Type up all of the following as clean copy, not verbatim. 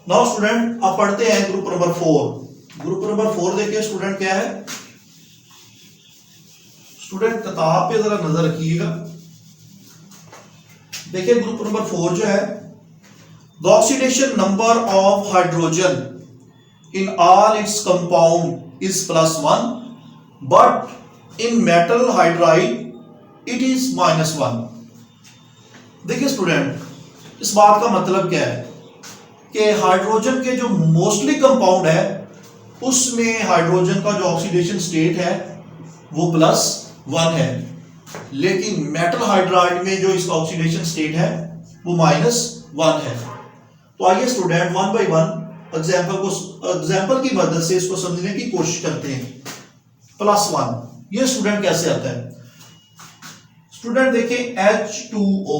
Now student अब पढ़ते हैं ग्रुप नंबर 4। ग्रुप नंबर 4 देखिए स्टूडेंट क्या है। स्टूडेंट किताब पे जरा नजर रखिएगा। देखिए ग्रुप नंबर 4 जो है, the oxidation number of hydrogen in all its compound is +1 but in metal hydride it is -1। देखिए स्टूडेंट इस बात का मतलब क्या है कि हाइड्रोजन के जो मोस्टली कंपाउंड है उसमें हाइड्रोजन का जो ऑक्सीडेशन स्टेट है वो +1 है, लेकिन मेटल हाइड्राइड में जो इसका ऑक्सीडेशन स्टेट है वो -1 है। तो आइए student one by one example की मदद से इसको समझने की कोशिश करते हैं। +1 ये स्टूडेंट कैसे आता है। स्टूडेंट देखिए H2O,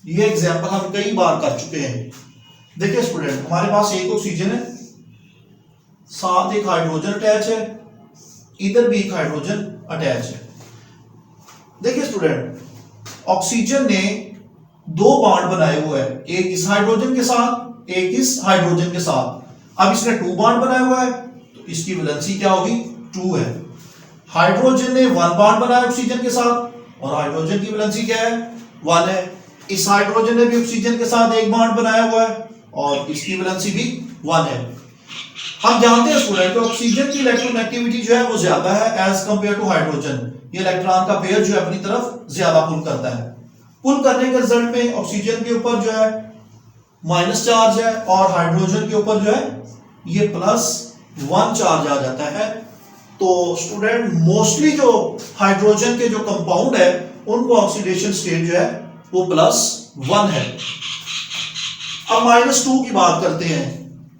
ये एग्जांपल हम कई बार कर चुके हैं। देखिए स्टूडेंट हमारे पास एक ऑक्सीजन है, साथ एक हाइड्रोजन अटैच है, इधर भी एक हाइड्रोजन अटैच है। देखिए स्टूडेंट ऑक्सीजन ने 2 बॉन्ड बनाए हुए हैं, एक इस हाइड्रोजन के साथ एक इस हाइड्रोजन के साथ। अब इसने 2 बॉन्ड बनाया हुआ है तो इसकी वैलेंसी क्या होगी 2 है। हाइड्रोजन ने 1 बॉन्ड बनाया ऑक्सीजन के साथ और हाइड्रोजन की वैलेंसी क्या है 1 है। इस हाइड्रोजन ने भी ऑक्सीजन के साथ 1 बॉन्ड बनाया हुआ है और इसकी वैलेंसी भी 1 है। हम जानते हैं स्टूडेंट कि ऑक्सीजन की इलेक्ट्रोनेगेटिविटी जो है वो ज्यादा है एज कंपेयर टू हाइड्रोजन। ये इलेक्ट्रॉन का पेयर जो है अपनी तरफ ज्यादा पुल करता है। पुल करने के रिजल्ट में ऑक्सीजन के ऊपर जो है माइनस चार्ज है और हाइड्रोजन के ऊपर जो है ये +1 चार्ज आ जाता है। तो स्टूडेंट मोस्टली जो हाइड्रोजन के जो कंपाउंड है उनको ऑक्सीडेशन स्टेट जो है वो +1 है। अब -2 की बात करते हैं।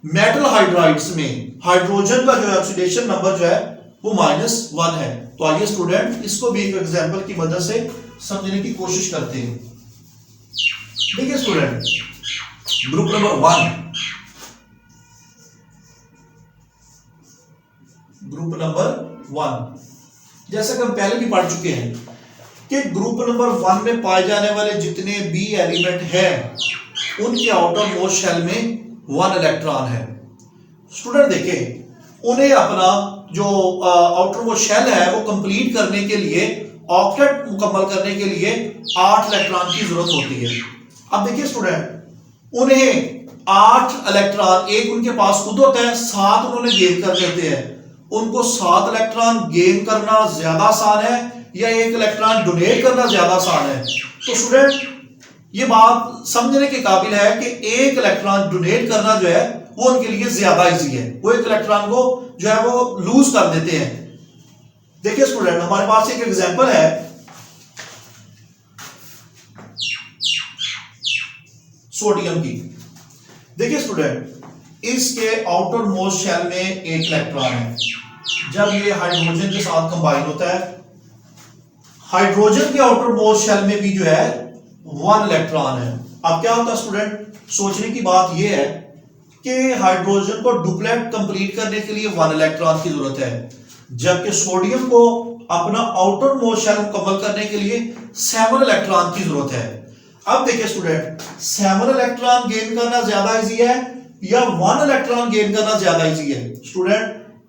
मेटल हाइड्राइड्स में हाइड्रोजन का जो ऑक्सीडेशन नंबर जो है वो -1 है। तो आइए स्टूडेंट इसको भी एक एग्जांपल की मदद से समझने की कोशिश करते हैं। देखिए student group number 1, group number 1 जैसा कि हम पहले भी पढ़ चुके हैं कि ग्रुप नंबर 1 में पाए जाने वाले जितने भी एलिमेंट हैं उनके आउटर मोस्ट शेल में 1 इलेक्ट्रॉन है। स्टूडेंट देखें उन्हें अपना जो आउटर मोस्ट शेल है वो कंप्लीट करने के लिए, ऑक्टेट मुकम्मल करने के लिए 8 इलेक्ट्रॉन की जरूरत होती है। अब देखिए स्टूडेंट उन्हें 8 इलेक्ट्रॉन, एक उनके पास खुद होता है, 7 उन्होंने गेन कर लेते हैं। उनको 7 इलेक्ट्रॉन गेन करना ज्यादा आसान है या 1 इलेक्ट्रॉन डोनेट करना ज्यादा आसान है। तो स्टूडेंट ये बात समझने के काबिल है कि 1 इलेक्ट्रॉन डोनेट करना जो है वो उनके लिए ज्यादा इजी है। वो 1 इलेक्ट्रॉन को जो है वो लूज कर देते हैं। देखिए स्टूडेंट हमारे पास एक एग्जांपल है, सोडियम की। देखिए स्टूडेंट इसके आउटर मोस्ट शेल में 1 इलेक्ट्रॉन है। जब ये हाइड्रोजन के साथ कंबाइन होता है, हाइड्रोजन के आउटर मोस्ट शेल में भी जो है 1 इलेक्ट्रॉन है। अब क्या होता है स्टूडेंट, सोचने की बात यह है कि हाइड्रोजन को डुप्लेट कंप्लीट करने के लिए 1 इलेक्ट्रॉन की जरूरत है, जबकि सोडियम को अपना आउटर मोस्ट शेल मुकम्मल करने के लिए 7 इलेक्ट्रॉन की जरूरत है। अब देखिए स्टूडेंट 7 इलेक्ट्रॉन गेन करना ज्यादा इजी है या 1 इलेक्ट्रॉन गेन करना ज्यादा इजी है। स्टूडेंट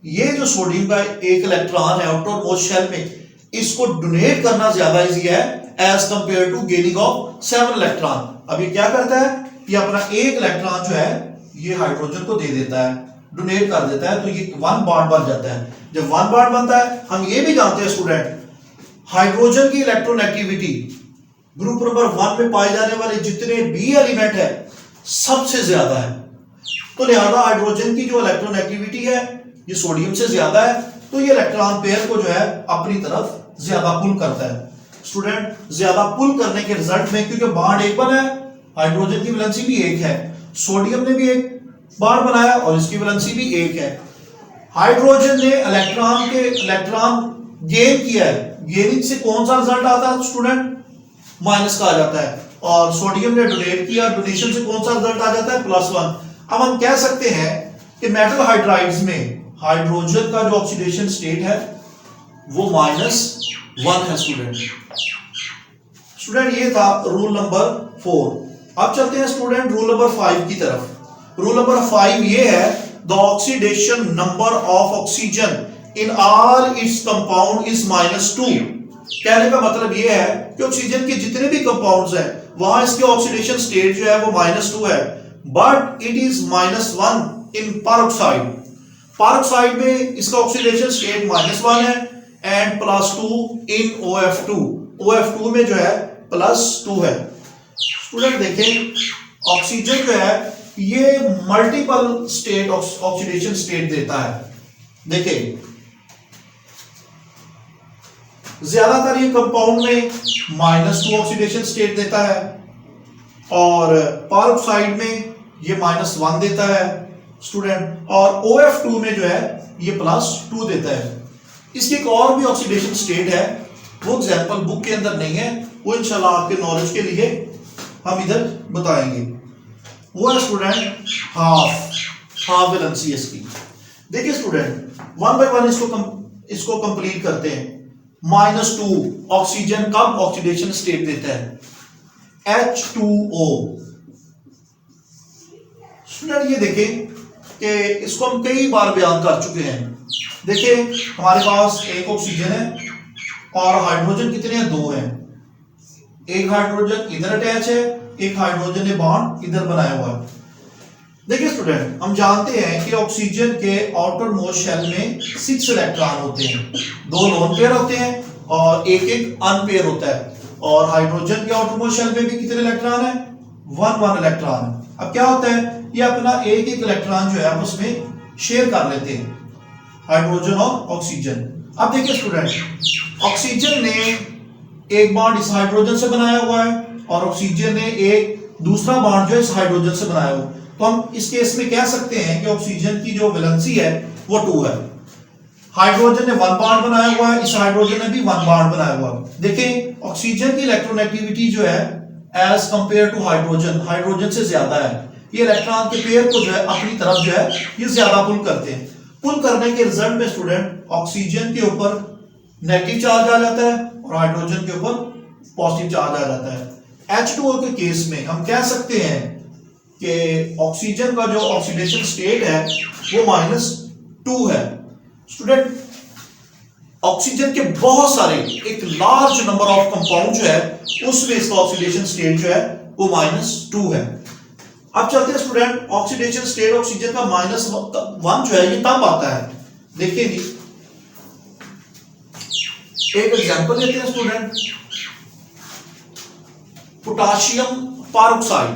ये जो सोडियम का 1 इलेक्ट्रॉन है आउटर मोस्ट शेल में, इसको डोनेट करना ज्यादा इजी है as compare to gaining of 7 electron. अब ये क्या करता है, ये अपना 1 इलेक्ट्रॉन जो है ये हाइड्रोजन को दे देता है, डोनेट कर देता है, तो ये 1 बॉन्ड बन जाता है। जब 1 बॉन्ड बनता है, हम ये भी जानते हैं स्टूडेंट हाइड्रोजन की इलेक्ट्रोनेगेटिविटी ग्रुप नंबर 1 में पाए जाने वाले जितने भी एलिमेंट है सबसे ज्यादा है। तो लिहाजा हाइड्रोजन की जो इलेक्ट्रोनेगेटिविटी है ये सोडियम से ज्यादा है, तो ये इलेक्ट्रॉन पेयर को जो है अपनी तरफ ज्यादा पुल करता है। स्टूडेंट ज्यादा पुल करने के रिजल्ट में, क्योंकि बॉन्ड 1 बना है, हाइड्रोजन की वैलेंसी भी 1 है, सोडियम ने भी 1 बॉन्ड बनाया और इसकी वैलेंसी भी 1 है। हाइड्रोजन ने इलेक्ट्रॉन गेन किया है, गेनिंग से कौन सा रिजल्ट आता है स्टूडेंट, माइनस का आ जाता है। और सोडियम ने डोनेट किया, डोनेशन से कौन सा रिजल्ट आ जाता है +1। अब हम कह सकते हैं कि मेटल हाइड्राइड्स में हाइड्रोजन का जो ऑक्सीडेशन स्टेट है वो -1 है। स्टूडेंट ये था रूल नंबर 4। अब चलते हैं स्टूडेंट रूल नंबर 5 की तरफ। रूल नंबर 5 ये है, the oxidation number of oxygen in all its compound is -2। कहने का मतलब ये है कि ऑक्सीजन के जितने भी कंपाउंड्स हैं वहां इसके ऑक्सीडेशन स्टेट जो है वो -2 है, but it is -1 in peroxide. Peroxide में इसका ऑक्सीडेशन स्टेट -1 है एंड +2 इन OF2। OF2 में जो है +2 है। स्टूडेंट देखें ऑक्सीजन जो है ये मल्टीपल स्टेट ऑक्सीडेशन स्टेट देता है। देखें ज्यादातर ये कंपाउंड में -2 ऑक्सीडेशन स्टेट देता है और पेरोक्साइड में ये -1 देता है स्टूडेंट, और OF2 में जो है ये +2 देता है। इसकी एक और भी ऑक्सीडेशन स्टेट है, वो एग्जांपल बुक के अंदर नहीं है, वो इंशाल्लाह आपके नॉलेज के लिए हम इधर बताएंगे। वो है स्टूडेंट हाफ वैलेंसी इसकी। देखिए स्टूडेंट वन बाय वन इसको कंप्लीट करते हैं। -2 ऑक्सीजन कब ऑक्सीडेशन स्टेट देता है? H2O। स्टूडेंट ये देखें कि इसको हम कई बार बयान कर चुके हैं। देखिए हमारे पास एक ऑक्सीजन है और हाइड्रोजन कितने हैं? 2 हैं। एक हाइड्रोजन इधर अटैच है, एक हाइड्रोजन ने बॉन्ड इधर बनाया हुआ है। देखिए स्टूडेंट हम जानते हैं कि ऑक्सीजन के आउटर मोस्ट शेल में 6 इलेक्ट्रॉन होते हैं, 2 लोन पेयर होते हैं और एक अनपेयर होता है। और हाइड्रोजन के आउटर मोस्ट शेल में भी कितने इलेक्ट्रॉन है? 1 इलेक्ट्रॉन है। अब क्या होता है, ये अपना एक इलेक्ट्रॉन जो है आपस में शेयर कर लेते हैं, हाइड्रोजन और ऑक्सीजन। अब देखिए स्टूडेंट ऑक्सीजन ने एक बॉन्ड इस हाइड्रोजन से बनाया हुआ है और ऑक्सीजन ने एक दूसरा बॉन्ड जो है इस हाइड्रोजन से बनाया हुआ है। तो हम इस केस में कह सकते हैं कि ऑक्सीजन की जो वैलेंसी है वो 2 है। हाइड्रोजन ने 1 बॉन्ड बनाया हुआ है, इस हाइड्रोजन ने भी 1 बॉन्ड बनाया हुआ है। देखें ऑक्सीजन की इलेक्ट्रोनेगेटिविटी जो है एज कंपेयर टू हाइड्रोजन से ज्यादा है। ये इलेक्ट्रॉन के पेयर को जो है अपनी तरफ जो है ये ज्यादा पुल करते हैं। पुल करने के रिजल्ट में स्टूडेंट ऑक्सीजन के ऊपर नेगेटिव चार्ज आ जाता है और हाइड्रोजन के ऊपर पॉजिटिव चार्ज आ जाता है। H2O के केस में हम कह सकते हैं कि ऑक्सीजन का जो ऑक्सीडेशन स्टेट है वो -2 है। स्टूडेंट ऑक्सीजन के बहुत सारे एक लार्ज नंबर ऑफ कंपाउंड जो है उसमें इसका ऑक्सीडेशन स्टेट जो है वो -2 है। अब चलते हैं स्टूडेंट ऑक्सीडेशन स्टेट ऑक्सीजन का -1 जो है ये तब आता है। देखिए जी एक एग्जांपल लेते हैं स्टूडेंट, पोटाशियम पेरोक्साइड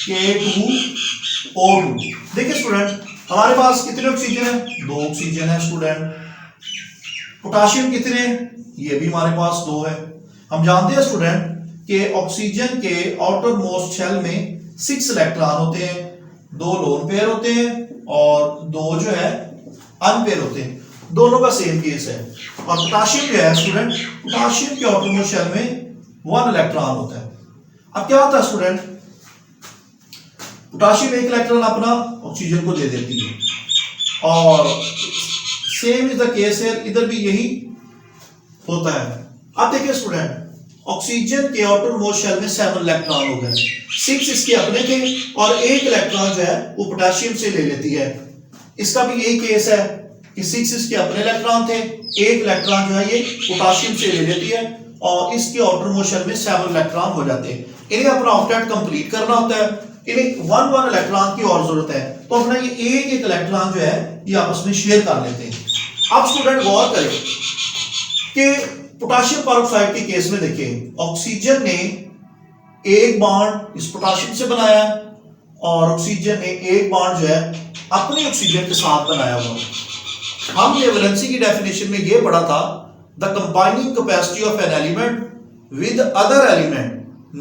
K2O2। देखिए स्टूडेंट हमारे पास कितने ऑक्सीजन है? 2 ऑक्सीजन है स्टूडेंट। पोटाशियम कितने? ये भी हमारे पास 2 है। हम जानते हैं स्टूडेंट कि ऑक्सीजन के आउटर मोस्ट शेल में 6 इलेक्ट्रॉन होते हैं, 2 लोन पेयर होते हैं और 2 जो है अनपेयर होते हैं। दोनों का सेम केस है। और पोटाशियम जो है स्टूडेंट, पोटाशियम के आउटर मोस्ट शेल में 1 इलेक्ट्रॉन होता है। अब क्या होता है स्टूडेंट, पोटाशियम 1 इलेक्ट्रॉन अपना ऑक्सीजन को दे देती है और सेम इज द केस है, इधर भी यही होता है। अब देखिए स्टूडेंट ऑक्सीजन के आउटर मोस्ट शेल में 7 इलेक्ट्रॉन हो गए, 6 इसके अपने थे और 1 इलेक्ट्रॉन जो है वो पोटेशियम से ले लेती है। इसका भी यही केस है कि 6 इसके अपने इलेक्ट्रॉन थे, 1 इलेक्ट्रॉन जो है ये पोटेशियम से ले लेती है और इसके आउटर मोस्ट शेल में 7 इलेक्ट्रॉन हो जाते हैं। इन्हें अपना ऑक्टेट कंप्लीट करना होता है, इन्हें 1 इलेक्ट्रॉन की और जरूरत है, तो अपना ये एक इलेक्ट्रॉन जो है ये आपस में शेयर कर लेते हैं। अब स्टूडेंट गौर करें कि पोटेशियम पेरोक्साइड के केस में देखिए ऑक्सीजन ने एक बॉन्ड इस पोटेशियम से बनाया और ऑक्सीजन ने एक बॉन्ड जो है अपने ऑक्सीजन के साथ बनाया हुआ। हमने वैलेंसी की डेफिनेशन में ये पढ़ा था, the combining capacity of an element with other element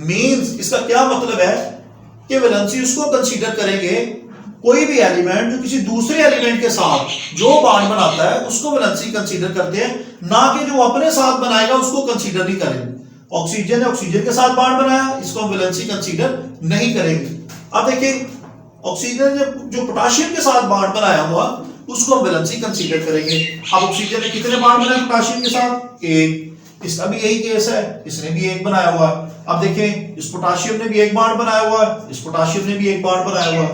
means, इसका क्या मतलब है कि वैलेंसी उसको कंसीडर करेंगे कोई भी एलिमेंट जो किसी दूसरे एलिमेंट के साथ जो बॉन्ड बनाता है उसको वैलेंसी कंसीडर करते हैं, ना कि जो अपने साथ बनाएगा उसको कंसीडर नहीं करेंगे। ऑक्सीजन ने ऑक्सीजन के साथ बॉन्ड बनाया, इसको हम वैलेंसी कंसीडर नहीं करेंगे। अब देखिए ऑक्सीजन ने जो पोटेशियम के साथ बॉन्ड बनाया हुआ उसको हम वैलेंसी कंसीडर करेंगे। अब ऑक्सीजन ने कितने बॉन्ड बनाए पोटेशियम के साथ? 1। इसका भी यही केस है, इसने भी एक बनाया हुआ है। अब देखें इस पोटाशियम ने भी एक बॉन्ड बनाया हुआ है, इस पोटाशियम ने भी एक बॉन्ड बनाया हुआ है।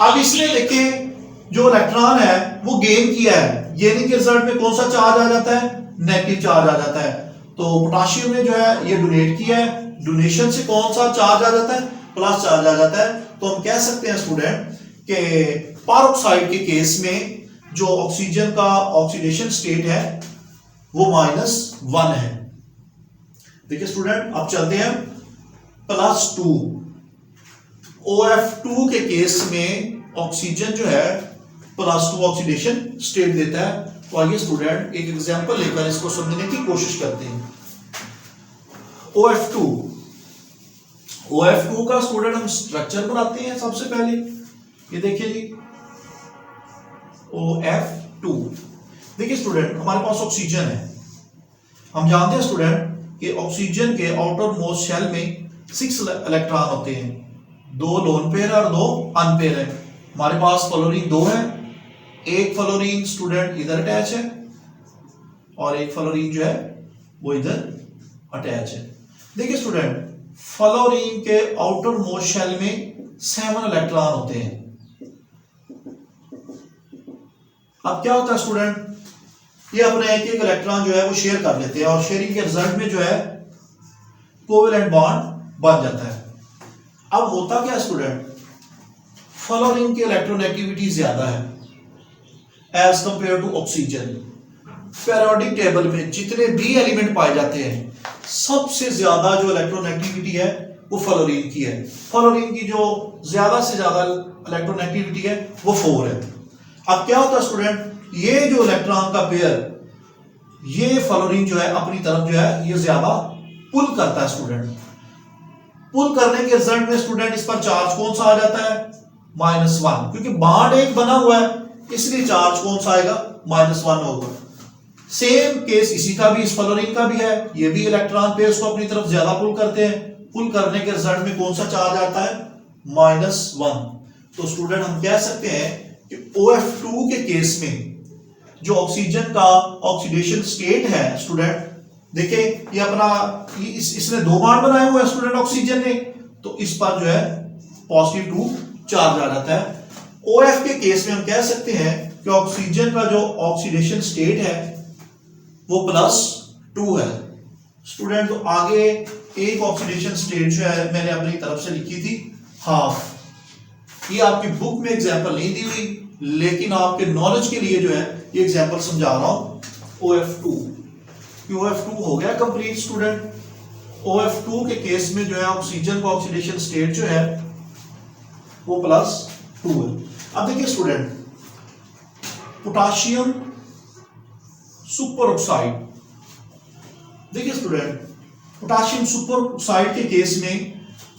अब इसने देखें जो इलेक्ट्रॉन है वो गेन किया है, गेनिंग के रिजल्ट में कौन सा चार्ज आ जाता है, नेगेटिव चार्ज आ जाता है। तो पोटाशियम ने जो है ये डोनेट किया है, डोनेशन से कौन सा चार्ज आ जाता है, प्लस चार्ज आ जाता है। तो हम कह सकते हैं स्टूडेंट कि पेरोक्साइड के केस में जो ऑक्सीजन का ऑक्सीडेशन स्टेट है वो -1 है। देखिए स्टूडेंट अब चलते हैं +2। OF2 के केस में ऑक्सीजन जो है +2 ऑक्सीडेशन स्टेट देता है। तो आइए स्टूडेंट एक एग्जांपल लेकर इसको समझने की कोशिश करते हैं। OF2 का स्टूडेंट हम स्ट्रक्चर बनाते हैं सबसे पहले। ये देखिए जी OF2। देखिए स्टूडेंट हमारे पास ऑक्सीजन है, हम जानते हैं स्टूडेंट कि ऑक्सीजन के आउटर मोस्ट शेल में 6 इलेक्ट्रॉन होते हैं, 2 लोन पेयर और 2 अनपेयर है। हमारे पास फ्लोरीन 2 है, एक फ्लोरीन स्टूडेंट इधर अटैच है और एक फ्लोरीन जो है वो इधर अटैच है। देखिए स्टूडेंट फ्लोरीन के आउटर मोस्ट शेल में 7 इलेक्ट्रॉन होते हैं। अब क्या होता है स्टूडेंट, ये अपने एक एक इलेक्ट्रॉन जो है वो शेयर कर लेते हैं और शेयरिंग के रिजल्ट में जो है कोवेलेंट बॉन्ड बन जाता है। अब होता क्या स्टूडेंट, फ्लोरीन की इलेक्ट्रोनेगेटिविटी ज्यादा है as compare to oxygen. Periodic table में जितने भी एलिमेंट पाए जाते हैं सबसे ज्यादा जो इलेक्ट्रोनेगेटिविटी है वो फ्लोरीन की है। फ्लोरीन की जो ज्यादा से ज्यादा इलेक्ट्रोनेगेटिविटी है वो 4 है। अब क्या होता है स्टूडेंट, ये जो इलेक्ट्रॉन का पेयर ये फ्लोरीन जो है अपनी तरफ जो है ये ज्यादा पुल करता है स्टूडेंट। पुल करने के रिजल्ट में स्टूडेंट इस पर चार्ज कौन सा आ जाता है, -1, क्योंकि बॉन्ड एक बना हुआ है इसलिए चार्ज कौन सा आएगा, -1 होगा। सेम केस इसी का भी, इस फ्लोरीन का भी है, ये भी इलेक्ट्रॉन पेयर्स को अपनी तरफ ज्यादा पुल करते हैं। पुल करने के रिजल्ट में कौन सा चार्ज आता है, -1। तो स्टूडेंट हम कह सकते हैं कि OF2 के केस में जो ऑक्सीजन का ऑक्सीडेशन स्टेट है स्टूडेंट, देखिए ये अपना इसने 2 बॉन्ड बनाए हुए हैं स्टूडेंट ऑक्सीजन ने, तो इस पर जो है +2 चार्ज आ जाता है। OF के केस में हम कह सकते हैं कि ऑक्सीजन का जो ऑक्सीडेशन स्टेट है वो +2 है स्टूडेंट। तो आगे एक ऑक्सीडेशन स्टेट जो है मैंने अपनी तरफ से लिखी थी हाफ। ये आपकी बुक में एग्जांपल नहीं दी हुई, लेकिन आपके नॉलेज के लिए जो है ये एग्जांपल समझा रहा हूं। OF2 हो गया कंप्लीट स्टूडेंट। OF2 के केस में जो है ऑक्सीजन का ऑक्सीडेशन स्टेट जो है वो +2 है। अब देखिए स्टूडेंट पोटाशियम सुपर ऑक्साइड, देखिए स्टूडेंट पोटाशियम सुपर ऑक्साइड के केस में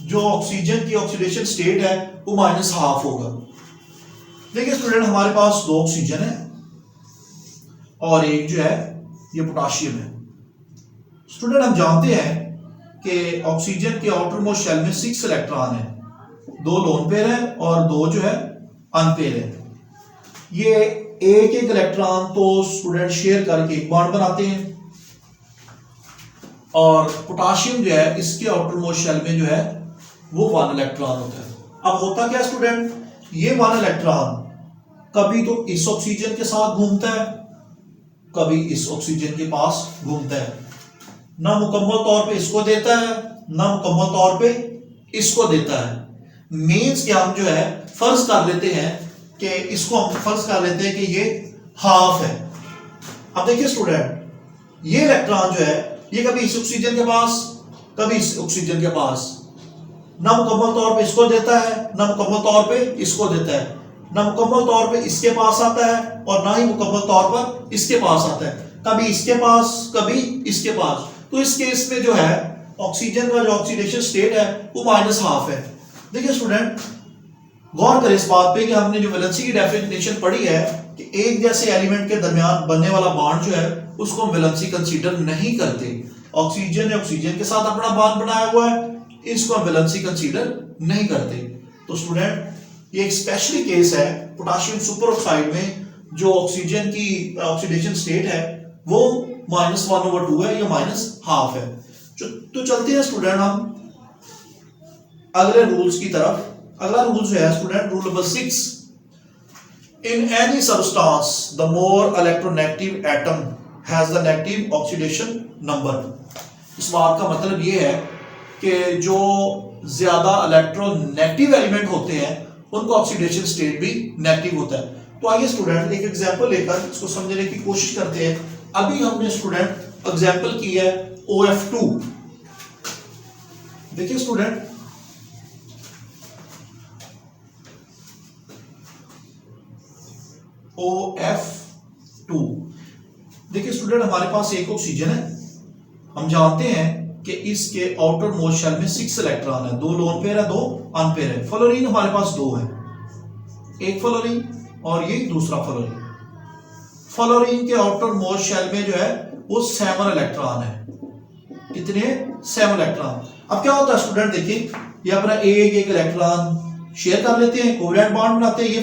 जो ऑक्सीजन की ऑक्सीडेशन स्टेट है वो -1/2 होगा। देखिए स्टूडेंट हमारे पास 2 ऑक्सीजन है और एक जो है ये पोटाशियम है। स्टूडेंट हम जानते हैं कि ऑक्सीजन के आउटर मोस्ट शेल में 6 इलेक्ट्रॉन है, 2 लोन पेयर है और 2 जो है अनपेयर है। ये एक एक इलेक्ट्रॉन तो स्टूडेंट शेयर करके एक बॉन्ड बनाते हैं और पोटाशियम जो है इसके आउटर मोस्ट शेल में जो है वो 1 इलेक्ट्रॉन होता है। अब होता क्या स्टूडेंट, ये 1 इलेक्ट्रॉन कभी तो इस ऑक्सीजन के साथ घूमता है, कभी इस ऑक्सीजन के पास घूमता है, ना मुकम्मल तौर पे इसको देता है ना मुकम्मल तौर पे इसको देता है। मीन्स कि हम जो है फर्ज कर लेते हैं कि इसको हम फर्ज कर लेते हैं कि ये हाफ है। अब देखिए स्टूडेंट ये इलेक्ट्रॉन जो है ये कभी इस ऑक्सीजन के पास कभी इस ऑक्सीजन के पास, ना मुकम्मल तौर पे इसको देता है ना मुकम्मल तौर पे इसको देता है, ना मुकम्मल तौर पे इसके पास आता है और ना ही मुकम्मल तौर पर इसके पास आता है, कभी इसके पास कभी इसके पास। तो इस केस में जो है ऑक्सीजन का जो ऑक्सीडेशन स्टेट है वो -1/2 है। देखिए स्टूडेंट गौर करें इस बात पे कि हमने जो वैलेंसी की डेफिनेशन पढ़ी है कि एक जैसे एलिमेंट के दरमियान बनने वाला बॉन्ड जो है उसको हम वैलेंसी कंसीडर नहीं करते। ऑक्सीजन ने ऑक्सीजन के साथ अपना बॉन्ड बनाया हुआ है, इसको हम वैलेंसी कंसीडर नहीं करते। तो स्टूडेंट ये एक स्पेशली केस है पोटाशियम सुपर ऑक्साइड में जो ऑक्सीजन की ऑक्सीडेशन स्टेट है वो -1/2 है, ये -12 है। तो चलते हैं स्टूडेंट हम अगले रूल्स की तरफ। अगला रूल जो है student, rule number 6, in any substance the more electronegative atom has the negative oxidation number. इस बात का मतलब ये है कि जो ज्यादा इलेक्ट्रोनेगेटिव एलिमेंट होते हैं उनको ऑक्सीडेशन स्टेट भी नेगेटिव होता है। तो आइए स्टूडेंट एक एग्जांपल लेकर इसको समझने की कोशिश करते हैं। अभी हमने स्टूडेंट एग्जांपल की है OF2। देखिए स्टूडेंट, OF2, देखिए स्टूडेंट हमारे पास एक ऑक्सीजन है। हम जानते हैं कि इसके आउटर मोस्ट शेल में 6 इलेक्ट्रॉन है, 2 लोन पेयर है, 2 अनपेयर है। फ्लोरीन हमारे पास 2 है, एक फ्लोरीन और ये दूसरा फ्लोरीन। फ्लोरीन के आउटर मोस्ट शेल में जो है वो 7 इलेक्ट्रॉन है। कितने? 7 इलेक्ट्रॉन। अब क्या होता है स्टूडेंट, देखिए ये अपना एक इलेक्ट्रॉन शेयर कर लेते हैं, कोवेलेंट बॉन्ड बनाते हैं। ये